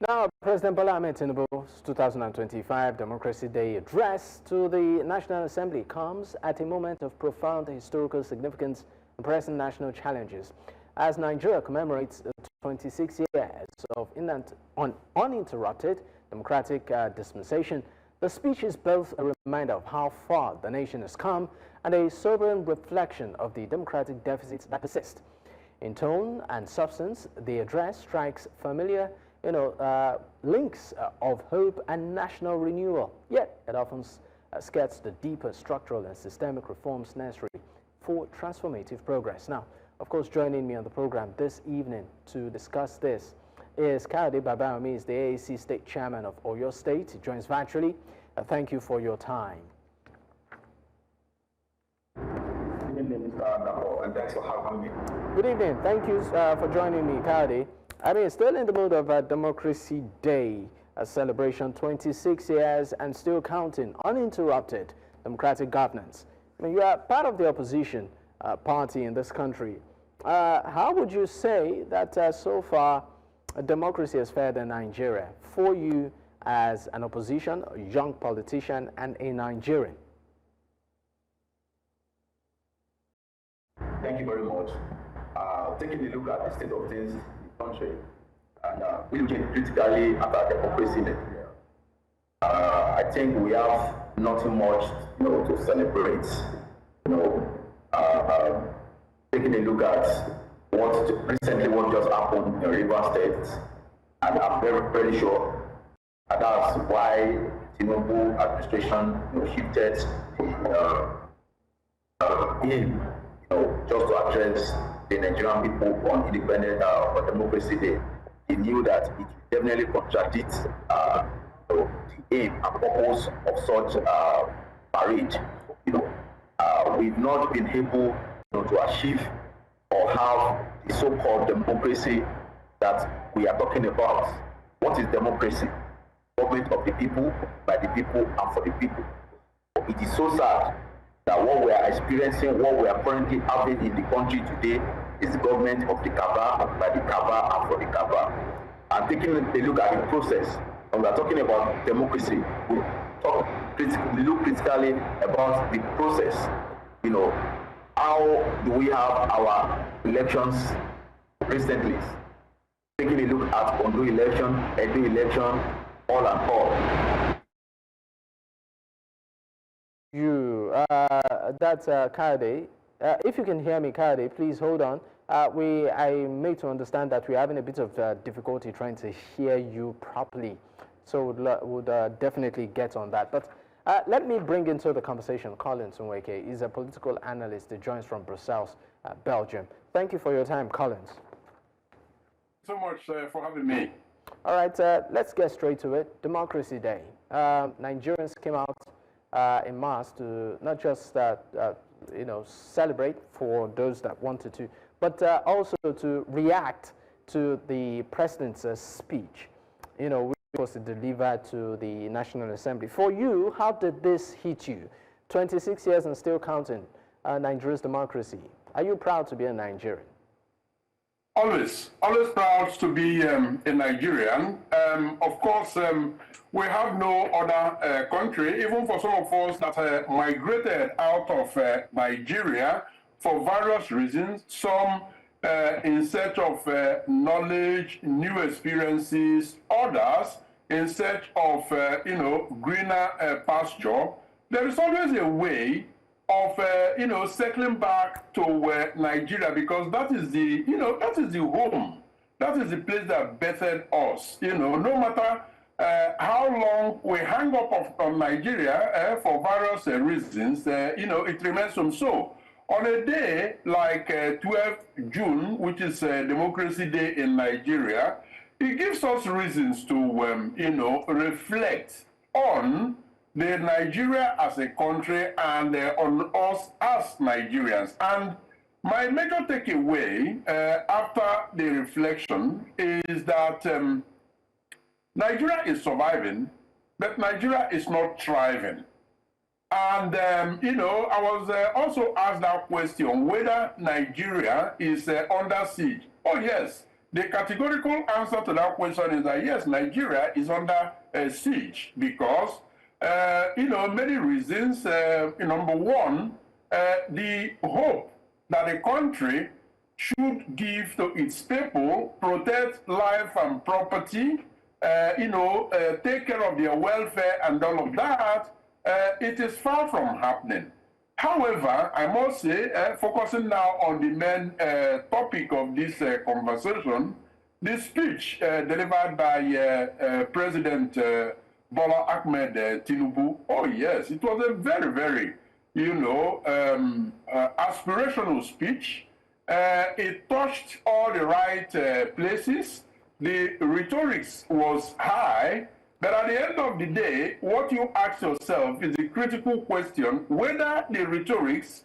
Now, President Bola Ahmed Tinubu's 2025 Democracy Day address to the National Assembly comes at a moment of profound historical significance and pressing national challenges. As Nigeria commemorates 26 years of uninterrupted democratic dispensation, the speech is both a reminder of how far the nation has come and a sobering reflection of the democratic deficits that persist. In tone and substance, the address strikes familiar links of hope and national renewal, yet it often skirts the deeper structural and systemic reforms necessary for transformative progress. Now, of course, joining me on the program this evening to discuss this is Kayode Babayomi, is the AAC State Chairman of Oyo State. He joins virtually. Thank you for your time. Good evening, Mr. Nako, and thanks for having me. Good evening. Thank you for joining me, Kayode. I mean, still in the mood of Democracy Day, a celebration, 26 years and still counting, uninterrupted democratic governance. I mean, you are part of the opposition party in this country. How would you say that so far democracy has fared in Nigeria for you as an opposition, a young politician, and a Nigerian? Thank you very much. Taking a look at the state of things in the country, and we look critically at our democracy in Nigeria. I think we have nothing much, to celebrate. Taking a look at what just happened in Rivers State, and I'm very, very sure that's why Tinubu administration shifted in, just to address the Nigerian people on Independent or Democracy Day. He knew that it would definitely contradict the aim and purpose of such parade. We've not been able to achieve or have the so-called democracy that we are talking about. What is democracy? Government of the people, by the people, and for the people. It is so sad that what we are experiencing, what we are currently having in the country today is the government of the Kaba, by the Kaba, and for the Kaba. And taking a look at the process, when we are talking about democracy, we look critically about the process. How do we have our elections recently? Taking a look at Ondo election, Edo election, all and all. That's Kayode. If you can hear me, Kayode, please hold on. I made to understand that we're having a bit of difficulty trying to hear you properly. So would definitely get on that. But let me bring into the conversation Collins Nweke. He's a political analyst that joins from Brussels, Belgium. Thank you for your time, Collins. So much for having me. All right, let's get straight to it. Democracy Day. Nigerians came out in mass to not just celebrate for those that wanted to, but also to react to the president's speech, which was delivered to the National Assembly. For you, how did this hit you? 26 years and still counting, Nigeria's democracy. Are you proud to be a Nigerian? Always proud to be a Nigerian. Of course, we have no other country, even for some of us that migrated out of Nigeria for various reasons, some in search of knowledge, new experiences, others in search of, greener pasture. There is always a way of circling back to Nigeria, because that is the home, that is the place that birthed us. No matter how long we hang up on Nigeria for various reasons, it remains so. On a day like 12th June, which is Democracy Day in Nigeria, it gives us reasons to reflect on the Nigeria as a country and on us as Nigerians. And my major takeaway after the reflection is that Nigeria is surviving, but Nigeria is not thriving. And, I was also asked that question, whether Nigeria is under siege. Oh, yes, The categorical answer to that question is that yes, Nigeria is under siege because, many reasons. Number one, the hope that the country should give to its people, protect life and property, take care of their welfare and all of that, it is far from happening. However, I must say, focusing now on the main topic of this conversation, the speech delivered by President Bola Ahmed Tinubu, oh yes, it was a very, very, aspirational speech. It touched all the right places. The rhetoric was high, but at the end of the day, what you ask yourself is the critical question whether the rhetorics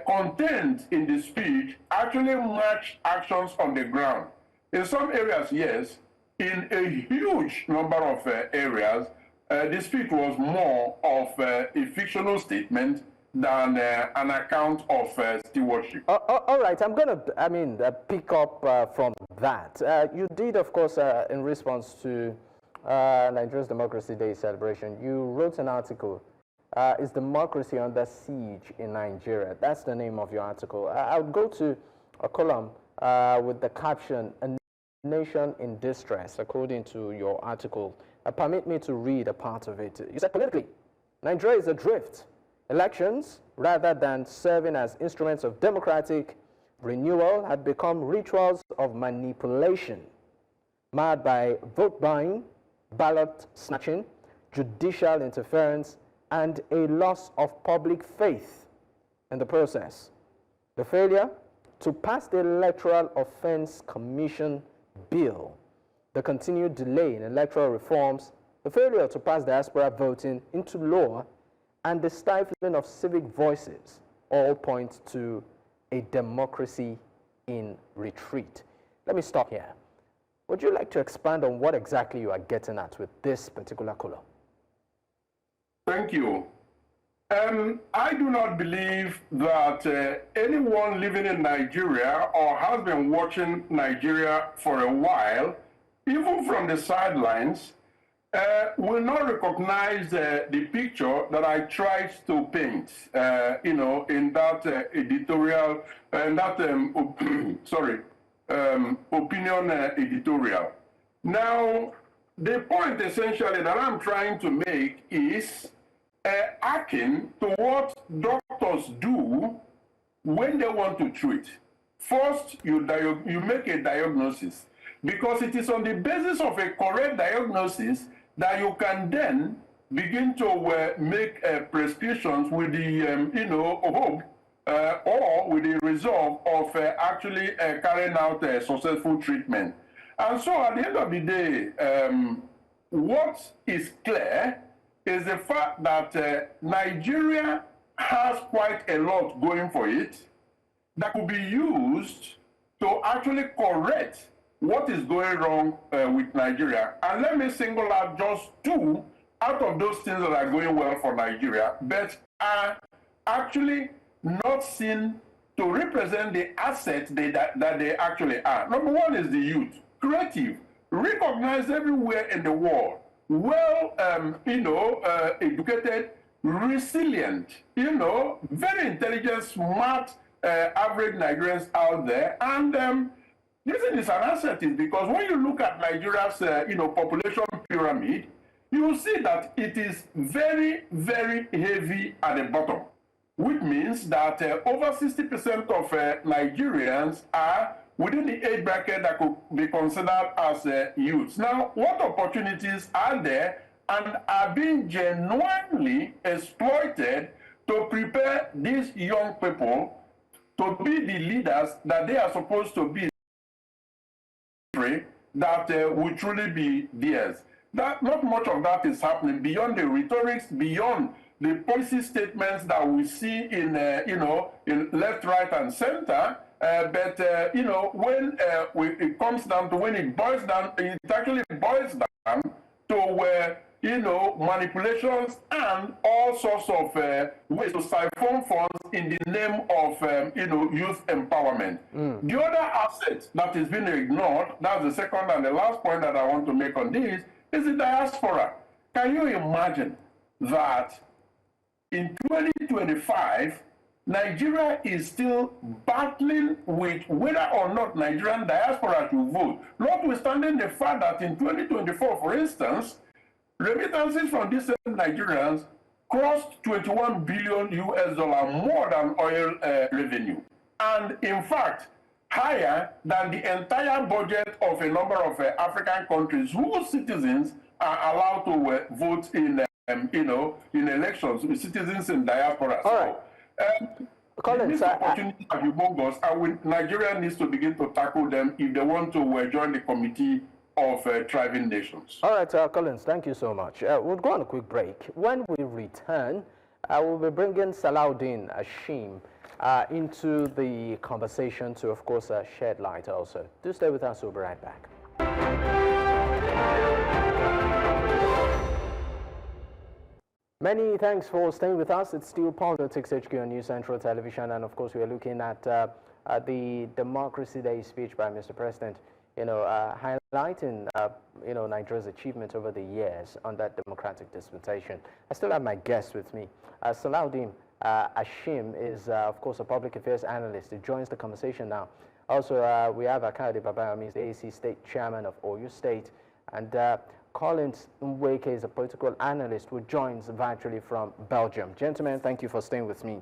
contained in the speech actually match actions on the ground. In some areas, yes. In a huge number of areas, the speech was more of a fictional statement than an account of stewardship. All right, I'm going to, pick up from that. You did, of course, in response to Nigeria's Democracy Day celebration, you wrote an article, Is Democracy Under Siege in Nigeria? That's the name of your article. I would go to a column with the caption, A Nation in Distress, according to your article. Permit me to read a part of it. You said, politically, Nigeria is adrift. Elections, rather than serving as instruments of democratic renewal, had become rituals of manipulation, marred by vote buying, ballot snatching, judicial interference, and a loss of public faith in the process. The failure to pass the Electoral Offence Commission bill, the continued delay in electoral reforms, the failure to pass diaspora voting into law, and the stifling of civic voices all point to a democracy in retreat. Let me stop here. Would you like to expand on what exactly you are getting at with this particular column? Thank you. I do not believe that anyone living in Nigeria or has been watching Nigeria for a while, even from the sidelines, will not recognize the picture that I tried to paint, in that editorial, opinion editorial. Now, the point essentially that I'm trying to make is akin to what doctors do when they want to treat. First, you make a diagnosis, because it is on the basis of a correct diagnosis that you can then begin to make prescriptions with the, hope or with the resolve of actually carrying out a successful treatment. And so at the end of the day, what is clear is the fact that Nigeria has quite a lot going for it that could be used to actually correct what is going wrong with Nigeria. And let me single out just two out of those things that are going well for Nigeria, but are actually not seen to represent the assets that they actually are. Number one is the youth. Creative, recognized everywhere in the world, well, educated, resilient, very intelligent, smart, average Nigerians out there. And reason is an asset is because when you look at Nigeria's, population pyramid, you will see that it is very, very heavy at the bottom, which means that over 60% of Nigerians are within the age bracket that could be considered as youths. Now, what opportunities are there and are being genuinely exploited to prepare these young people to be the leaders that they are supposed to be, that will truly be theirs? That not much of that is happening beyond the rhetorics, beyond the policy statements that we see in in left, right, and center. But when it comes down to, when it boils down, it actually boils down to manipulations and all sorts of ways to siphon funds in the name of youth empowerment. The other asset that is being ignored, that's the second and the last point that I want to make on this, is the diaspora. Can you imagine that in 2025, Nigeria is still battling with whether or not Nigerian diaspora should vote, notwithstanding the fact that in 2024, for instance, remittances from these same Nigerians crossed 21 billion US dollar more than oil revenue. And in fact, higher than the entire budget of a number of African countries whose citizens are allowed to vote in elections, with citizens in diaspora. All right. These opportunities are humongous, and Nigeria needs to begin to tackle them if they want to join the committee of thriving nations. All right, Collins, thank you so much. We'll go on a quick break. When we return, we'll be bringing Salahuddin Ashim into the conversation to, of course, shed light also. Do stay with us, we'll be right back. Many thanks for staying with us. It's still Politics HQ on News Central Television, and of course we are looking at the Democracy Day speech by Mr. President, highlighting Nigeria's achievement over the years on that democratic dispensation. I still have my guest with me. Salahuddin Ashim is, of course, a public affairs analyst. He joins the conversation now. Also, we have Kayode Babayomi, the AAC State Chairman of Oyo State, and Collins Nweke is a political analyst who joins virtually from Belgium. Gentlemen, thank you for staying with me.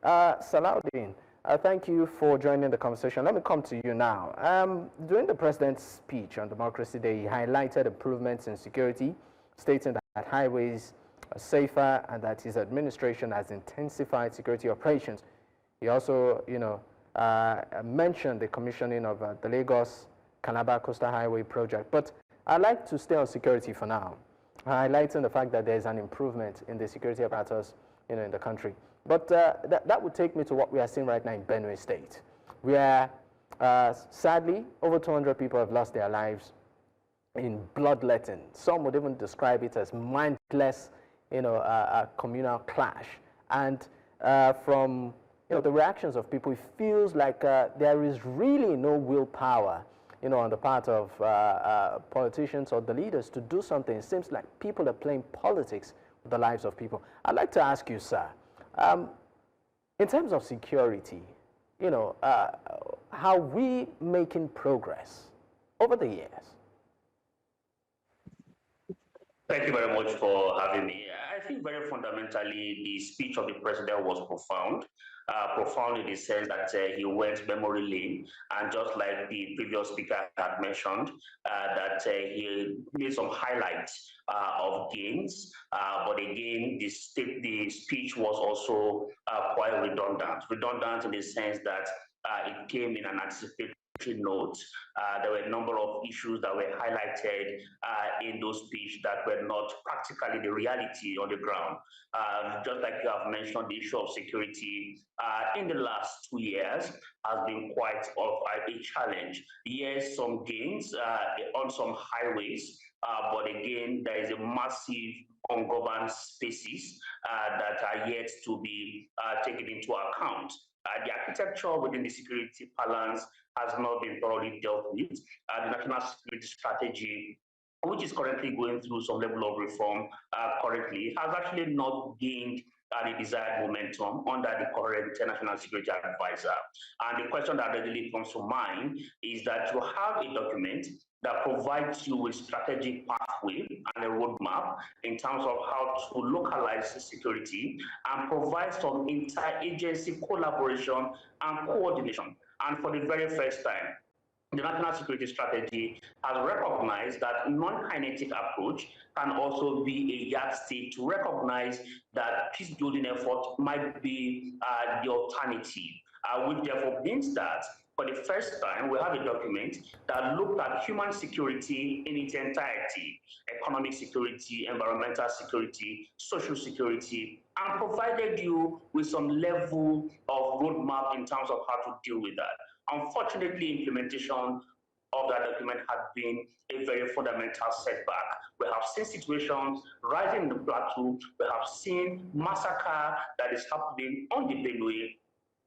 Salahuddin, thank you for joining the conversation. Let me come to you now. During the president's speech on Democracy Day, he highlighted improvements in security, stating that highways are safer and that his administration has intensified security operations. He also, mentioned the commissioning of the Lagos-Calabar Coastal Highway project. But I'd like to stay on security for now, highlighting the fact that there's an improvement in the security apparatus in the country. But that would take me to what we are seeing right now in Benue State, where sadly over 200 people have lost their lives in bloodletting. Some would even describe it as mindless, a communal clash. And from the reactions of people, it feels like there is really no willpower on the part of politicians or the leaders to do something. It seems like people are playing politics with the lives of people. I'd like to ask you, sir, in terms of security, how we making progress over the years? Thank you very much for having me. I think very fundamentally, the speech of the president was profound. Profound in the sense that he went memory lane, and just like the previous speaker had mentioned, that he made some highlights of gains, but again, the speech was also quite redundant in the sense that it came in an anticipatory note. There were a number of issues that were highlighted in those speeches that were not practically the reality on the ground. Just like you have mentioned, the issue of security in the last 2 years has been quite of a challenge. Yes, some gains on some highways, but again, there is a massive ungoverned spaces that are yet to be taken into account. The architecture within the security balance has not been thoroughly dealt with. The national security strategy, which is currently going through some level of reform currently, has actually not gained the desired momentum under the current national security advisor. And the question that readily comes to mind is that you have a document that provides you with strategic pathway and a roadmap in terms of how to localize security and provide some interagency collaboration and coordination. And for the very first time, the national security strategy has recognized that non-kinetic approach can also be a yardstick to recognize that peace building effort might be the alternative, which therefore means that for the first time, we have a document that looked at human security in its entirety, economic security, environmental security, social security, and provided you with some level of roadmap in terms of how to deal with that. Unfortunately, implementation of that document has been a very fundamental setback. We have seen situations rising in the plateau. We have seen massacre that is happening on the Benue.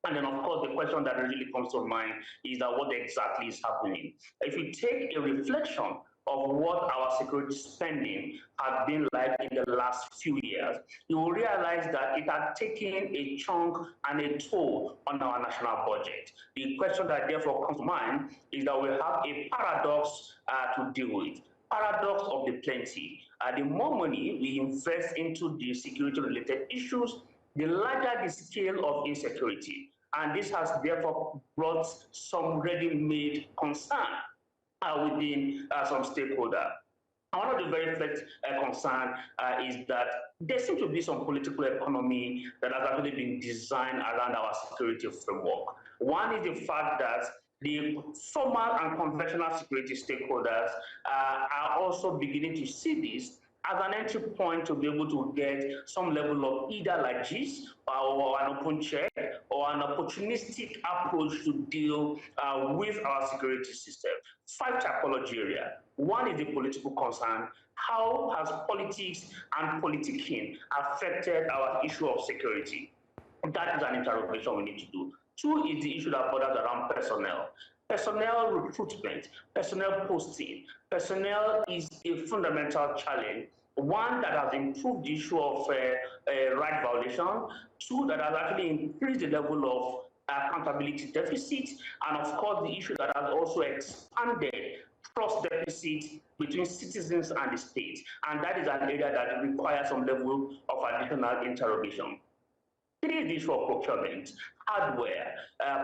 And then, of course, the question that really comes to mind is that what exactly is happening? If you take a reflection of what our security spending has been like in the last few years, you will realize that it has taken a chunk and a toll on our national budget. The question that therefore comes to mind is that we have a paradox to deal with. Paradox of the plenty. The more money we invest into the security-related issues, the larger the scale of insecurity. And this has therefore brought some ready-made concern within some stakeholders. One of the very first concerns is that there seems to be some political economy that has actually been designed around our security framework. One is the fact that the formal and conventional security stakeholders are also beginning to see this as an entry point to be able to get some level of either largesse or an open check or an opportunistic approach to deal with our security system. 5 typology area. One is the political concern. How has politics and politicking affected our issue of security? That is an interrogation we need to do. 2 is the issue that borders around personnel. Personnel recruitment, personnel posting. Personnel is a fundamental challenge. 1 that has improved the issue of right violation. 2 that has actually increased the level of accountability deficit. And of course, the issue that has also expanded trust deficit between citizens and the state. And that is an area that requires some level of additional interrogation. 3 is the issue of procurement, hardware,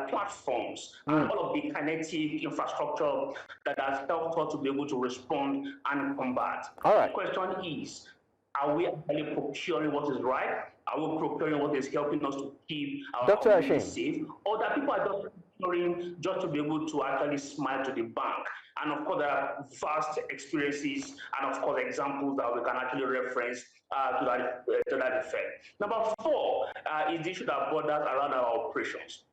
platforms, and all of the kinetic infrastructure that has helped us to be able to respond and combat. All right. The question is, are we actually procuring what is right? Are we procuring what is helping us to keep our community safe? Or that people are just procuring just to be able to actually smile to the bank? And of course, there are vast experiences and of course examples that we can actually reference to that effect. Number 4 is the issue that borders around our operations.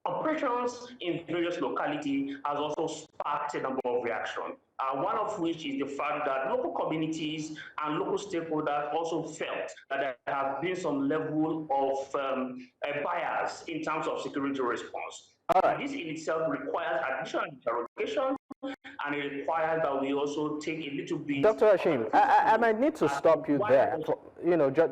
Operations in various localities has also sparked a number of reactions. One of which is the fact that local communities and local stakeholders also felt that there has been some level of bias in terms of security response. This in itself requires additional interrogation, and it requires that we also take a little bit. Dr. Hashim, I might need to stop you there,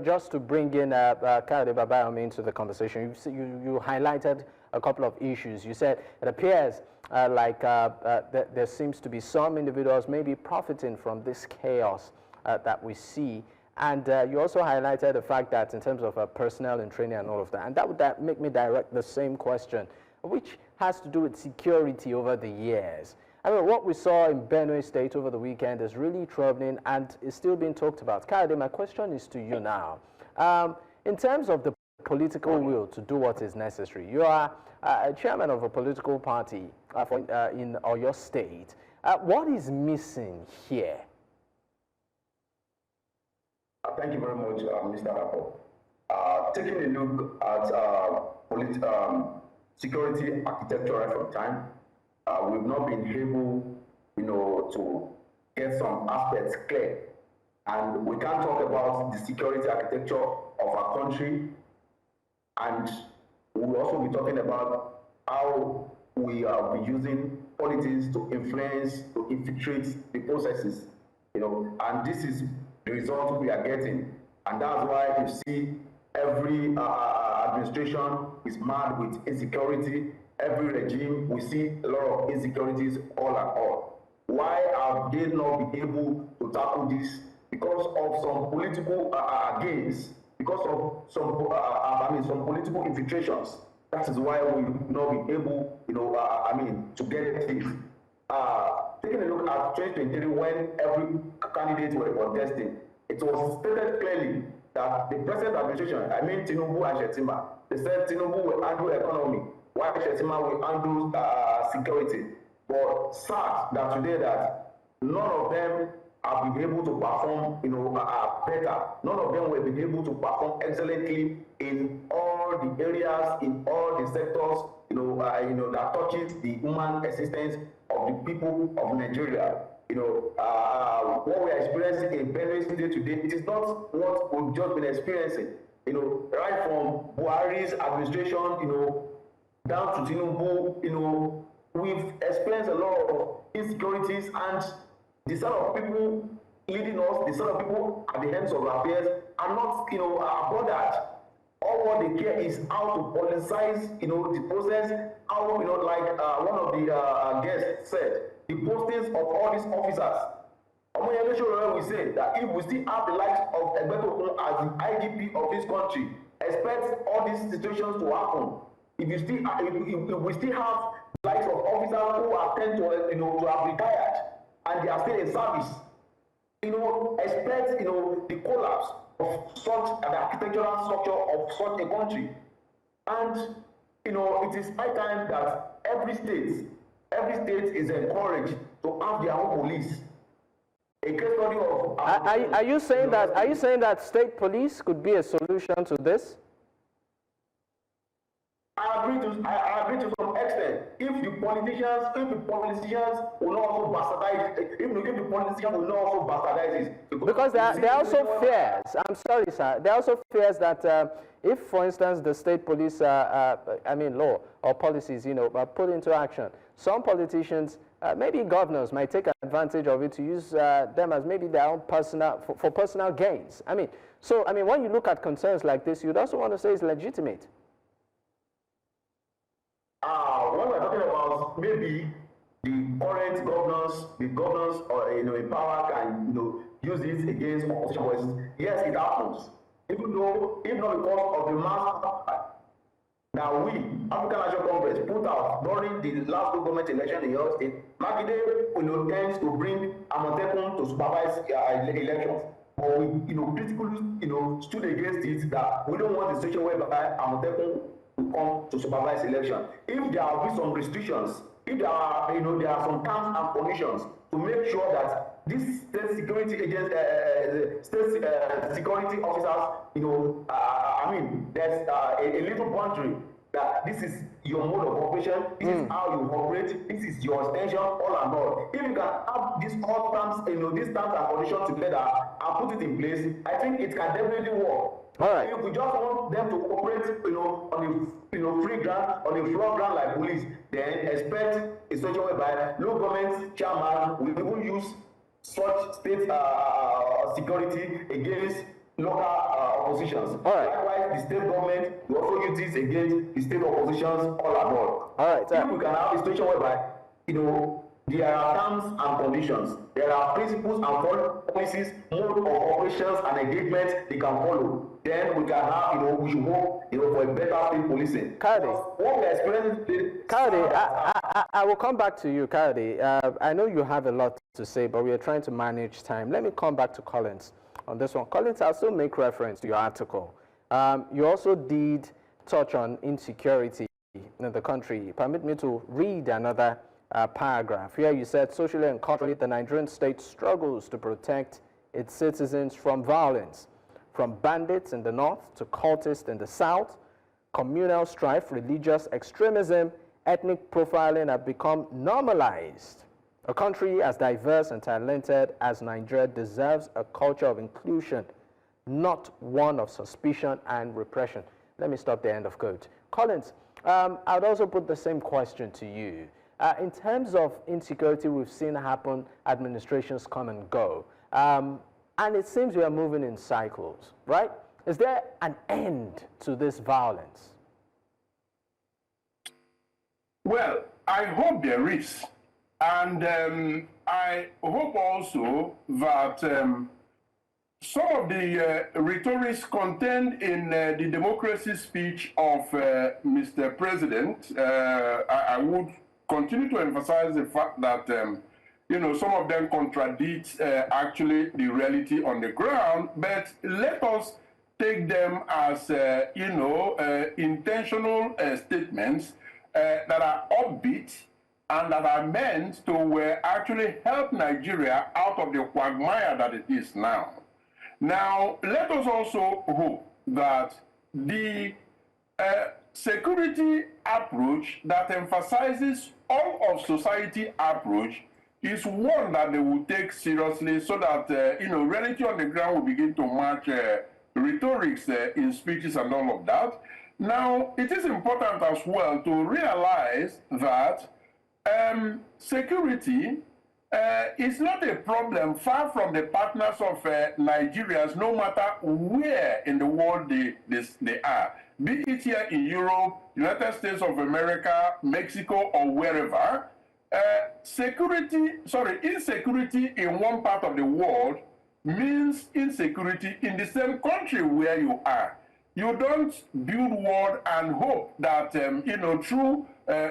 just to bring in Kayode Babayomi into the conversation. You highlighted a couple of issues. You said it appears like there seems to be some individuals maybe profiting from this chaos that we see. And you also highlighted the fact that in terms of personnel and training and all of that, and that would make me direct the same question, which has to do with security over the years. I mean, what we saw in Benue State over the weekend is really troubling and is still being talked about. Kayode, my question is to you now. In terms of the political will to do what is necessary, you are a chairman of a political party in Oyo State. What is missing here? Thank you very much, Mr. Apple. Taking a look at security architecture right from time, we've not been able, to get some aspects clear. And we can't talk about the security architecture of our country, and we'll also be talking about how we are using politics to influence, to infiltrate the processes, and this is the result we are getting. And that's why you see every administration is mad with insecurity. Every regime, we see a lot of insecurities all and all. Why have they not been able to tackle this? Because of some political gains, because of some political infiltrations. That is why we've not been able, to get it. Taking a look at 2023, when every candidate were contesting, it was stated clearly that the present administration, Tinubu and Shettima, they said Tinubu will handle economy, while Shettima will handle security. But sad that today that none of them have been able to perform, better. None of them will be able to perform excellently in all the areas, in all the sectors, that touches the human existence of of the people of Nigeria. What we are experiencing in Benue State today, it is not what we've just been experiencing. Right from Buhari's administration, down to Tinubu, we've experienced a lot of insecurities, and the sort of people leading us, the sort of people at the hands of our affairs are not, bothered. All what they care is how to politicize, the process, how, like one of the guests said, the postings of all these officers. We say that if we still have the likes of Egbetokun as the IGP of this country, expect all these situations to happen. If we still have the likes of officers who are tend to have retired and they are still in service, expect the collapse of such an architectural structure of such a country. And it is high time that every state is encouraged to have their own police. A case study of are you saying that state police could be a solution to this? I agree to some extent. If the politicians will not also bastardize, if the politicians will not also bastardize it. Because there are also fears. I'm sorry, sir. There are also fears that if, for instance, the state police, law or policies, are put into action, some politicians, maybe governors, might take advantage of it to use them as maybe their own for personal gains. When you look at concerns like this, you'd also want to say it's legitimate. When we're talking about maybe the current governors or in power can use it against opposition voices, yes, it happens. Even though, if not because of the mass that we, African National Congress, put out during the last government election in Oyo State, Makinde tends to bring Amotekun to supervise elections. But we critically stood against it, that we don't want a situation whereby Amotekun to come to supervise election. If there will be some restrictions, if there are some terms and conditions to make sure that these state security agents, security officers, there's a little boundary that this is your mode of operation, this is how you operate, this is your extension, all and all. If you can have these all terms, these terms and conditions together and put it in place, I think it can definitely work. All right. If we just want them to operate, on a free ground, on a floor ground like police, then expect a situation whereby local government chairman will even use such state security against local oppositions. All right. Likewise, the state government will also use this against the state oppositions, all and all. All right. If we can have a situation whereby, there are terms and conditions, there are principles and policies, mode of operations and engagement they can follow, then we can have, we should hope, for a better state policing. Kayode, what we are experiencing today. Kayode, I will come back to you, Kayode. I know you have a lot to say, but we are trying to manage time. Let me come back to Collins on this one. Collins, I'll still make reference to your article. You also did touch on insecurity in the country. Permit me to read another paragraph. Here you said, socially and culturally, the Nigerian state struggles to protect its citizens from violence, from bandits in the north to cultists in the south. Communal strife, religious extremism, ethnic profiling have become normalized. A country as diverse and talented as Nigeria deserves a culture of inclusion, not one of suspicion and repression. Let me stop there, end of quote. Collins, I would also put the same question to you. In terms of insecurity, we've seen happen, administrations come and go. And it seems we are moving in cycles, right? Is there an end to this violence? Well, I hope there is. And I hope also that some of the rhetorics contained in the democracy speech of Mr. President, I would continue to emphasize the fact that, some of them contradict actually the reality on the ground, but let us take them as, intentional statements that are upbeat and that are meant to actually help Nigeria out of the quagmire that it is now. Now, let us also hope that the security approach that emphasizes all of society approach is one that they will take seriously, so that reality on the ground will begin to match rhetorics in speeches and all of that. Now, it is important as well to realize that security is not a problem far from the partners of Nigerians, no matter where in the world they are. Be it here in Europe, United States of America, Mexico, or wherever. Insecurity in one part of the world means insecurity in the same country where you are. You don't build wall and hope that, through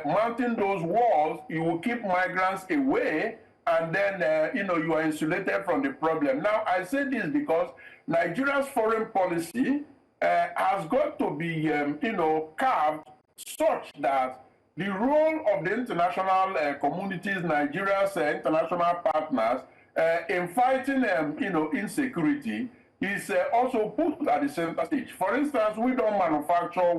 mounting those walls, you will keep migrants away, and then, you are insulated from the problem. Now, I say this because Nigeria's foreign policy has got to be, carved such that the role of the international communities, Nigeria's international partners, in fighting, insecurity is also put at the center stage. For instance, we don't manufacture,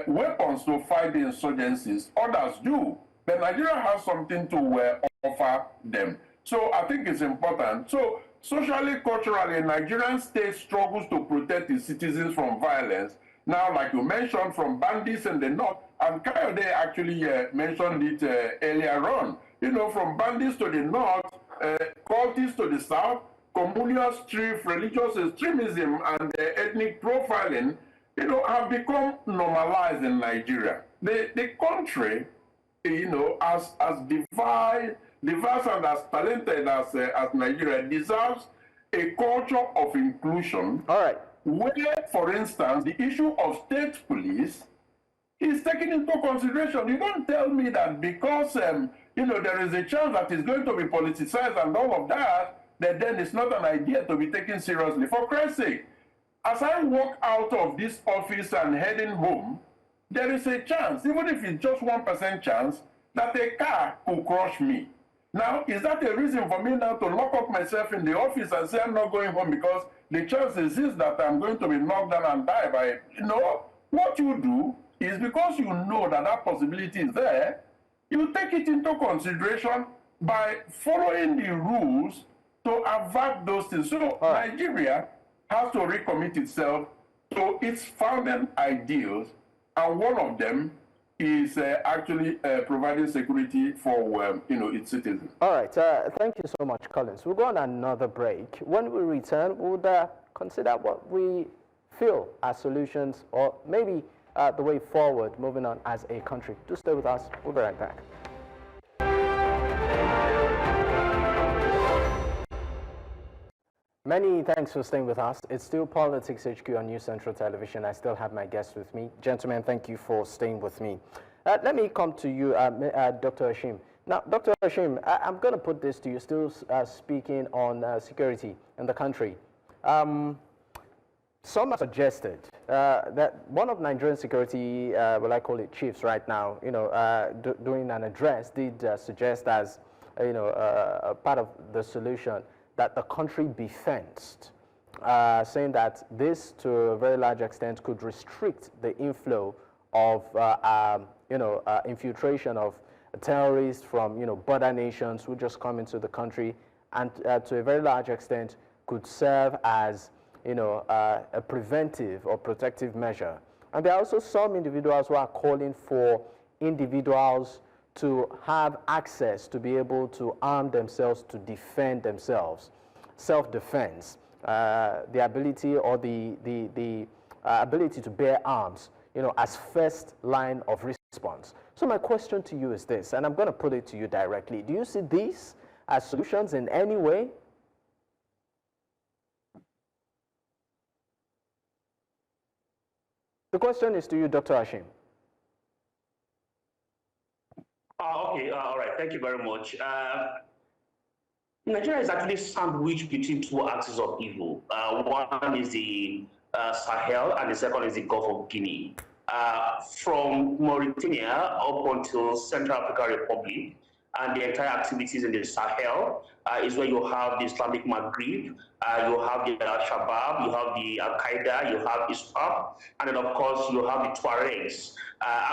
weapons to fight the insurgencies. Others do. But Nigeria has something to offer them. So I think it's important. So socially, culturally, Nigerian state struggles to protect its citizens from violence. Now, like you mentioned, from bandits in the north, and Kayode actually mentioned it earlier on. From bandits to the north, cultists to the south, communal strife, religious extremism, and ethnic profiling, have become normalized in Nigeria. The country, as diverse and as talented as Nigeria, deserves a culture of inclusion. All right. Where, for instance, the issue of state police is taken into consideration. You don't tell me that because, there is a chance that it's going to be politicized and all of that, that then it's not an idea to be taken seriously. For Christ's sake, as I walk out of this office and heading home, there is a chance, even if it's just 1% chance, that a car could crush me. Now, is that a reason for me now to lock up myself in the office and say I'm not going home because the chance exists that I'm going to be knocked down and die by it? What you do is, because you know that that possibility is there, you take it into consideration by following the rules to avert those things. So Nigeria has to recommit itself to its founding ideals, and one of them is actually providing security for its citizens. All right. Thank you so much, Collins. We'll go on another break. When we return, we'll consider what we feel are solutions, or maybe the way forward, moving on as a country. Do stay with us. We'll be right back. Many thanks for staying with us. It's still Politics HQ on News Central Television. I still have my guests with me. Gentlemen, thank you for staying with me. Let me come to you, Dr. Hashim. Now, Dr. Hashim, I'm going to put this to you, still speaking on security in the country. Some have suggested that one of Nigerian security, well, I call it chiefs right now, during an address, did suggest as, a part of the solution that the country be fenced, saying that this, to a very large extent, could restrict the inflow of, infiltration of terrorists from, border nations who just come into the country, and to a very large extent could serve as, a preventive or protective measure. And there are also some individuals who are calling for individuals to have access to be able to arm themselves to defend themselves, self-defense, the ability or the ability to bear arms, as first line of response. So my question to you is this, and I'm going to put it to you directly. Do you see these as solutions in any way? The question is to you, Dr. Hashim. Okay, all right. Thank you very much. Nigeria is actually sandwiched between two axes of evil. One is the Sahel, and the second is the Gulf of Guinea. From Mauritania up until Central African Republic, and the entire activities in the Sahel is where you have the Islamic Maghreb, you have the Al-Shabaab, you have the Al-Qaeda, you have ISWAP, and then of course you have the Tuaregs.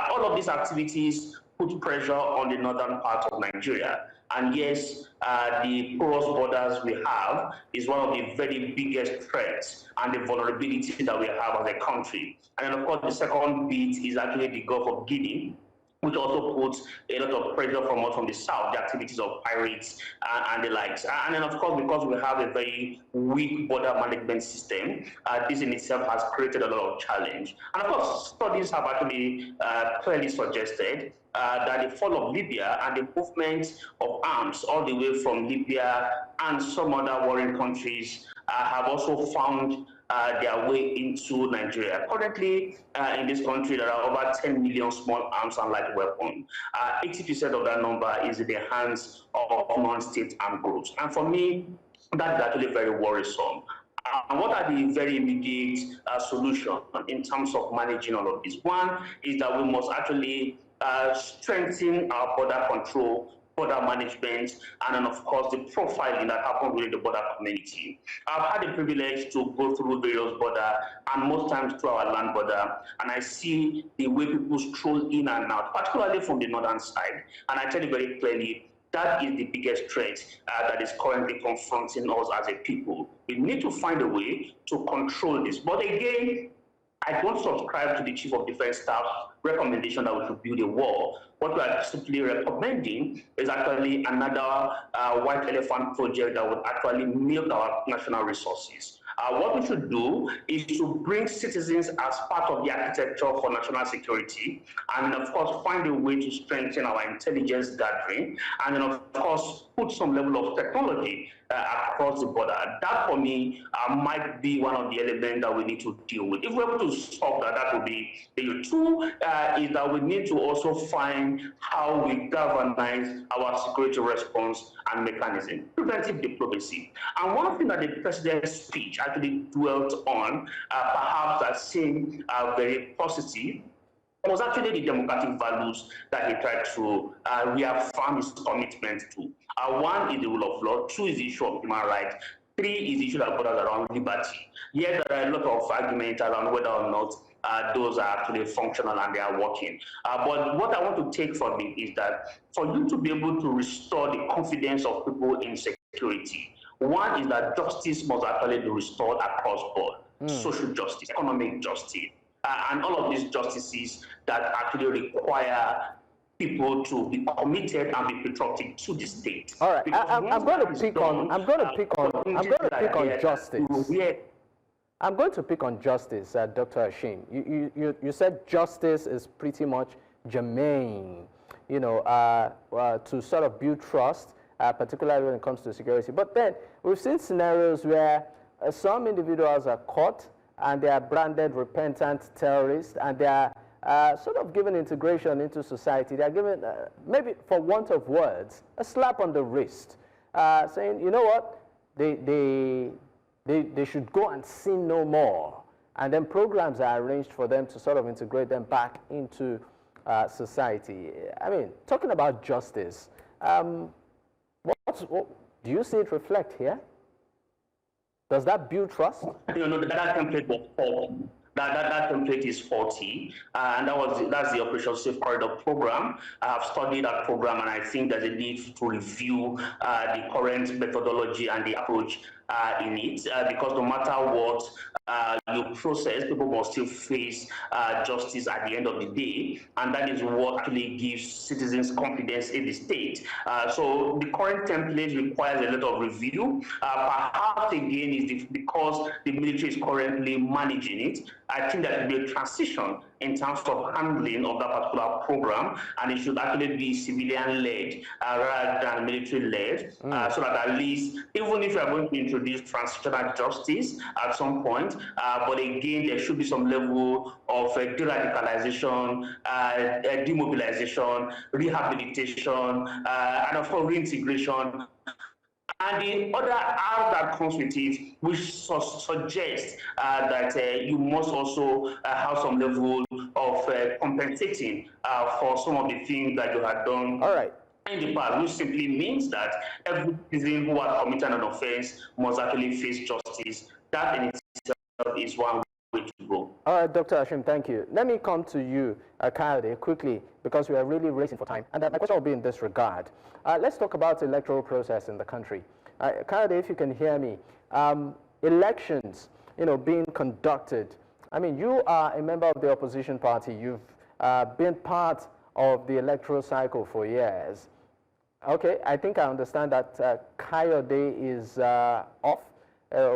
All of these activities put pressure on the northern part of Nigeria. And yes, the porous borders we have is one of the very biggest threats and the vulnerability that we have as a country. And then, of course, the second bit is actually the Gulf of Guinea, which also puts a lot of pressure from us from the south, the activities of pirates and the likes. And then, of course, because we have a very weak border management system, this in itself has created a lot of challenge. And of course, studies have actually clearly suggested that the fall of Libya and the movement of arms all the way from Libya and some other warring countries have also found their way into Nigeria. Currently, in this country, there are over 10 million small arms and light weapons. 80% of that number is in the hands of non-state armed groups. And for me, that is actually very worrisome. And what are the very immediate solutions in terms of managing all of this? One is that we must actually strengthen our border control, border management, and then of course the profiling that happens within the border community. I've had the privilege to go through various border and most times through our land border, and I see the way people stroll in and out, particularly from the northern side. And I tell you very clearly, that is the biggest threat that is currently confronting us as a people. We need to find a way to control this. But again, I don't subscribe to the Chief of Defense Staff's recommendation that we should build a wall. What we are simply recommending is actually another white elephant project that would actually milk our national resources. What we should do is to bring citizens as part of the architecture for national security, and of course find a way to strengthen our intelligence gathering, and then of course put some level of technology across the border. That for me might be one of the elements that we need to deal with. If we're able to solve that, that would be the two, is that we need to also find how we galvanize our security response and mechanism, preventive diplomacy. And one thing that the president's speech actually dwelt on, perhaps that seemed very positive, was actually the democratic values that he tried to reaffirm his commitment to. One is the rule of law, two is the issue of human rights, three is the issue that borders around liberty. Yet there are a lot of arguments around whether or not those are actually functional and they are working. But what I want to take from it is that for you to be able to restore the confidence of people in security, one is that justice must actually be restored across board, social justice, economic justice, and all of these justices that actually require people to be committed and be patriotic to the state. All right, I'm going to pick on justice. I'm going to pick on justice, Dr. Hashim. You said justice is pretty much germane, you know, to sort of build trust, particularly when it comes to security. But then we've seen scenarios where some individuals are caught and they are branded repentant terrorists, and they are sort of given integration into society. They are given, maybe for want of words, a slap on the wrist, saying, you know what, they should go and sin no more. And then programs are arranged for them to sort of integrate them back into society. I mean, talking about justice, what do you see it reflect here? Does that build trust? You know, that template was faulty. That template is faulty, and that's the Operation Safe Corridor program. I have studied that program, and I think there's a need to review the current methodology and the approach in it, because no matter what you process, people must still face justice at the end of the day, and that is what actually gives citizens confidence in the state. So the current template requires a lot of review. Perhaps again is because the military is currently managing it. I think there should be a transition in terms of handling of that particular program, and it should actually be civilian-led rather than military-led, so that at least, even if we are going to introduce transitional justice at some point, but again, there should be some level of de-radicalization, demobilization, rehabilitation, and of course, reintegration. And the other R that comes with it, which suggests that you must also have some level of compensating for some of the things that you have done. All right. In the past, which simply means that every citizen who has committed an offense must actually face justice. That in itself is one way to go. All right, Dr. Hashim, thank you. Let me come to you, Kayode, quickly, because we are really racing for time. And my question will be in this regard. Let's talk about the electoral process in the country. Kayode, if you can hear me, elections, being conducted. I mean, you are a member of the opposition party. You've been part of the electoral cycle for years. Okay, I think I understand that Kayode is off.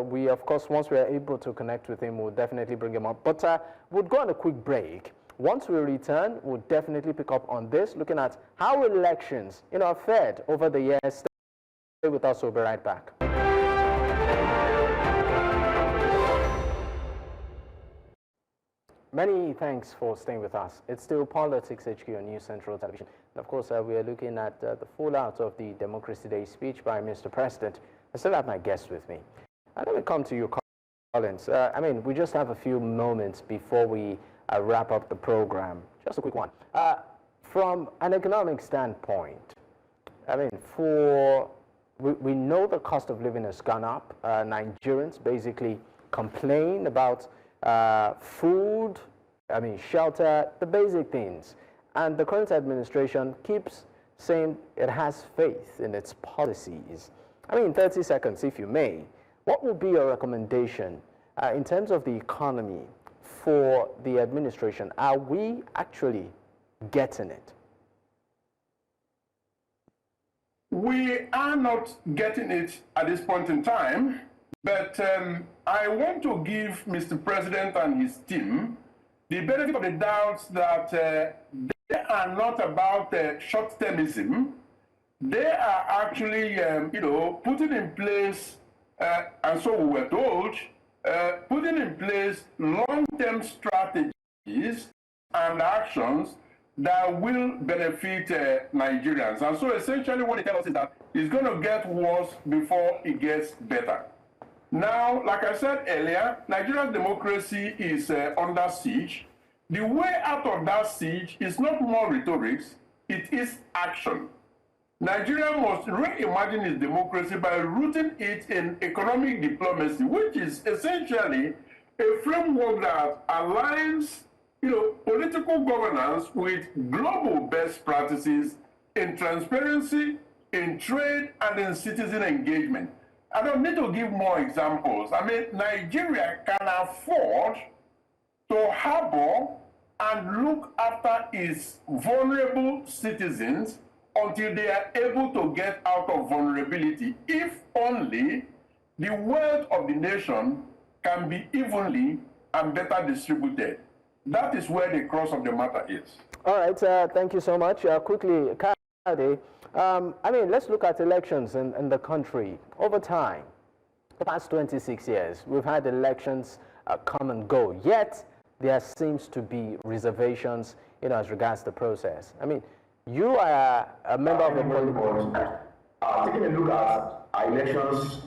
We, of course, once we are able to connect with him, we'll definitely bring him up. But we'll go on a quick break. Once we return, we'll definitely pick up on this, looking at how elections, are fared over the years. Stay with us, we'll be right back. Many thanks for staying with us. It's still Politics HQ on News Central Television. And of course, we are looking at the fallout of the Democracy Day speech by Mr. President. I still have my guest with me. Let me come to you, Collins. I mean, we just have a few moments before we wrap up the program. Just a quick one. From an economic standpoint, I mean, we know the cost of living has gone up. Nigerians basically complain about food, shelter, the basic things. And the current administration keeps saying it has faith in its policies. I mean, 30 seconds, if you may, what would be your recommendation in terms of the economy for the administration? Are we actually getting it? We are not getting it at this point in time, but I want to give Mr. President and his team the benefit of the doubt that they are not about short-termism. They are actually, putting in place, and so we were told, putting in place long-term strategies and actions that will benefit Nigerians. And so essentially what they tell us is that it's going to get worse before it gets better. Now, like I said earlier, Nigeria's democracy is under siege. The way out of that siege is not more rhetoric, it is action. Nigeria must reimagine its democracy by rooting it in economic diplomacy, which is essentially a framework that aligns, political governance with global best practices in transparency, in trade, and in citizen engagement. I don't need to give more examples. I mean, Nigeria can afford to harbor and look after its vulnerable citizens until they are able to get out of vulnerability, if only the wealth of the nation can be evenly and better distributed. That is where the crux of the matter is. All right, thank you so much. Quickly, Kayode, let's look at elections in the country. Over time, the past 26 years, we've had elections come and go, yet there seems to be reservations, as regards the process. I mean, you are a member of the political... Taking a look at our elections,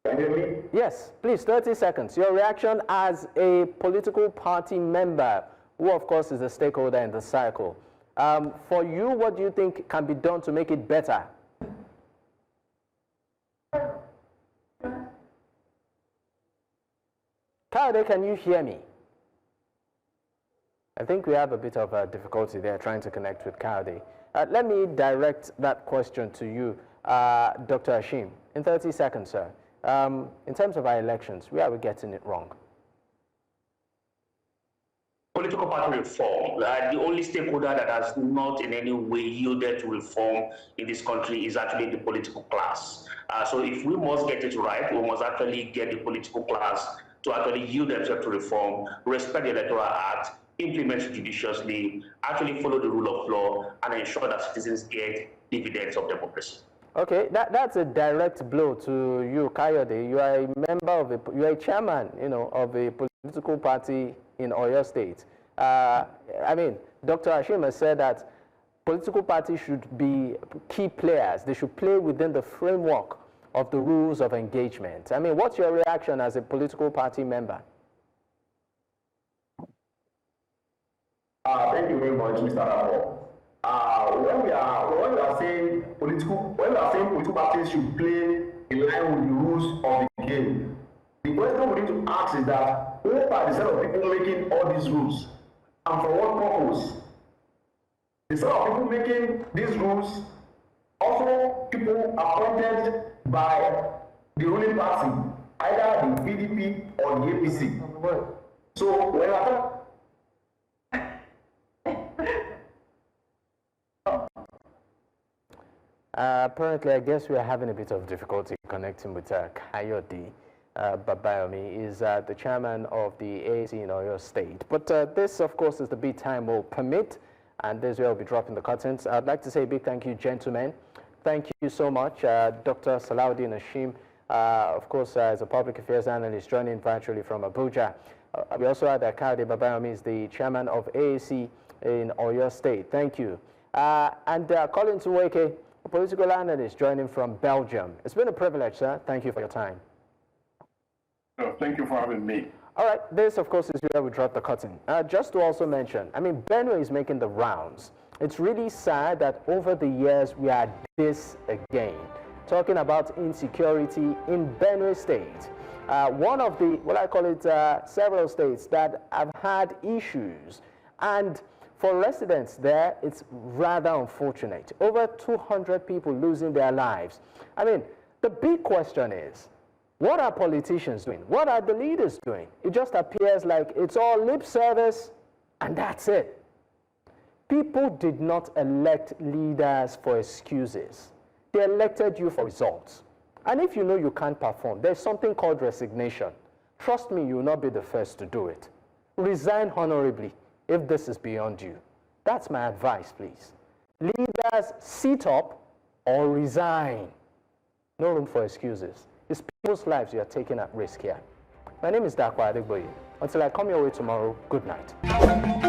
can you hear me? Yes, please, 30 seconds. Your reaction as a political party member, who of course is a stakeholder in the cycle. For you, what do you think can be done to make it better? Kayode, can you hear me? I think we have a bit of a difficulty there trying to connect with Kayode. Let me direct that question to you, Dr. Hashim. In 30 seconds, sir. In terms of our elections, where are we getting it wrong? Political party reform. The only stakeholder that has not in any way yielded to reform in this country is actually the political class. So if we must get it right, we must actually get the political class to actually yield themselves to reform, respect the Electoral Act, implement it judiciously, actually follow the rule of law, and ensure that citizens get dividends of democracy. Okay, that's a direct blow to you, Kayode. You are a member of you are a chairman, of a political party in Oyo State. Dr. Hashim has said that political parties should be key players. They should play within the framework of the rules of engagement. I mean, what's your reaction as a political party member? Thank you very much, Mr. Rabo. When we are saying political parties should play in line with the rules of the game, the question we need to ask are the set of people making all these rules? And for what purpose? The set of people making these rules also people appointed by the ruling party, either the PDP or the APC. So when apparently, I guess we are having a bit of difficulty connecting with Kayode Babayomi. Is the chairman of the AAC in Oyo State. But this, of course, is the bit time will permit, and this will be dropping the curtains. I'd like to say a big thank you, gentlemen. Thank you so much, Dr. Salahuddin Hashim, of course, as a public affairs analyst, joining virtually from Abuja. We also had Kayode Babayomi, is the chairman of AAC in Oyo State. Thank you. And Colin Nweke, a political analyst, joining from Belgium. It's been a privilege, sir. Thank you for your time. No, thank you for having me. All right, this, of course, is where we drop the curtain. Just to also mention, I mean, Benue is making the rounds. It's really sad that over the years we are this again. Talking about insecurity in Benue State. One of the, what I call it, several states that have had issues. And for residents there, it's rather unfortunate. Over 200 people losing their lives. I mean, the big question is, what are politicians doing? What are the leaders doing? It just appears like it's all lip service and that's it. People did not elect leaders for excuses. They elected you for results. And if you know you can't perform, there's something called resignation. Trust me, you will not be the first to do it. Resign honorably if this is beyond you. That's my advice, please. Leaders, sit up or resign. No room for excuses. It's people's lives you are taking at risk here. My name is Dakwa Adegboye. Until I come your way tomorrow, good night.